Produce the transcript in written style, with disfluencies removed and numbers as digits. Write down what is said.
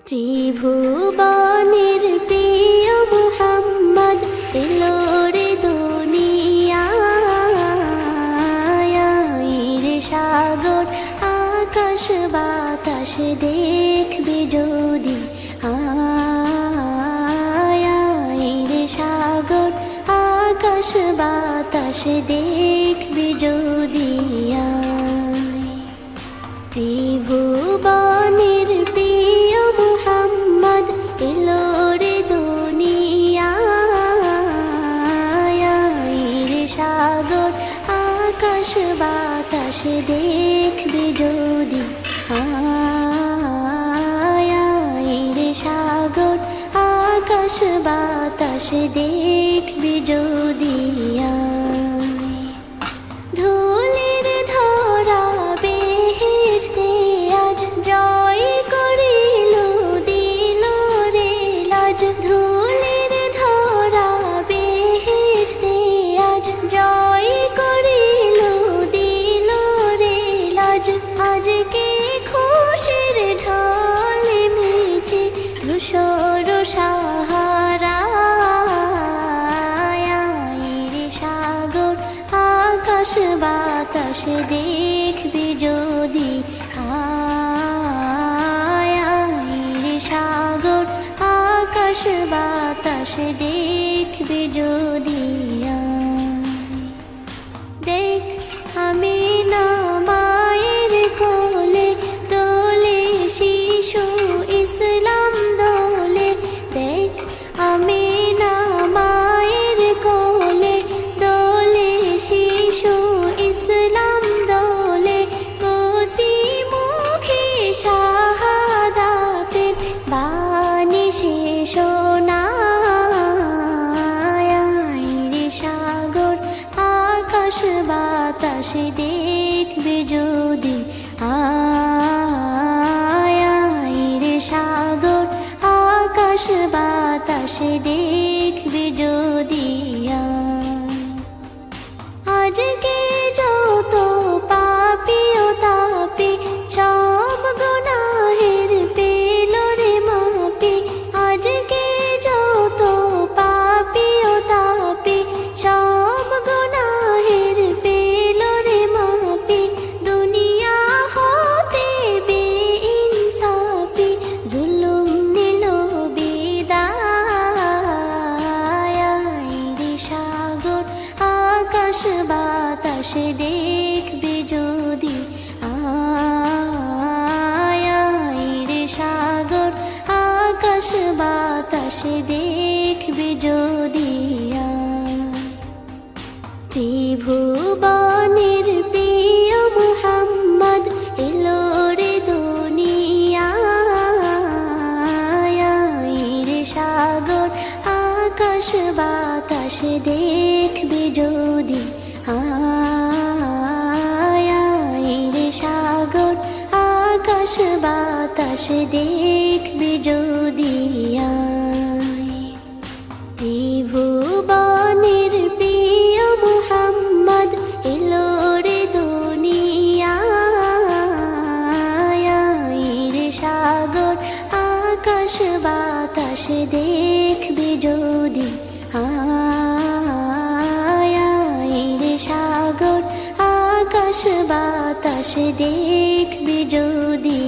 ত্রিভুবনের প্রিয় মুহাম্মদ এলো রে দুনিয়ায়। রে সাগর আকাশ বাতাস দেখবি যদি, রে সাগর আকাশ বাতাস দেখবি যদি। ত্রিভুবনের প্রিয় মুহাম্মদ এলো রে দুনিয়ায়। রে সাগর আকাশ বাতাস দেখবি যদি, রে সাগর আকাশ বাতাস দেখবি যদি। ধুলির ধরা বেহেশতে আজ জয় করিল দিল রে লাজ। ধুলির ধরা বেহেশতে আজ জয় করিল দিল রে লাজ। আজকে খুশির ঢল মেছে ধূসর সাহারা। রে সাগর আকাশ বাতাস দেখবি যদি, রে সাগর আকাশ বাতাস দেখবি যদি। দেখ আমি না মায়ের কোলে দোলে শিশু ইসলাম দোলে। দেখ আমি না মায়ের কোলে দোলে শিশু ইসলাম দোলে। কচি মুখে শাহাদাতের বাণী সে শোনায়। রে সাগর আকাশ বাতাস দেখবি যদি, রে সাগর আকাশ বাতাস দেখবি যদি। আজকে যত পাপী ও তাপী সব গুনাহের পেল রে মাপি। আজকে যত পাপী ও তাপী সব গুনাহের পেল রে মাপি। দুনিয়া হতে বেইনসাফি জুলুম নিল বিদায়। রে সাগর আকাশ বাতাস দেখবি যদি, রে সাগর আকাশ বাতাস দেখবি যদি। ত্রিভুবনের প্রিয় মুহাম্মদ এলো রে দুনিয়ায়। রে সাগর আকাশ বাতাস দেখবি যদি, রে সাগর আকাশ বাতাস দেখবি যদি। ত্রিভুবনের প্রিয় মুহাম্মদ এলো রে দুনিয়ায়। রে সাগর আকাশ বাতাস দেখবি যদি, রে সাগর আকাশ বাতাস দেখবি যদি।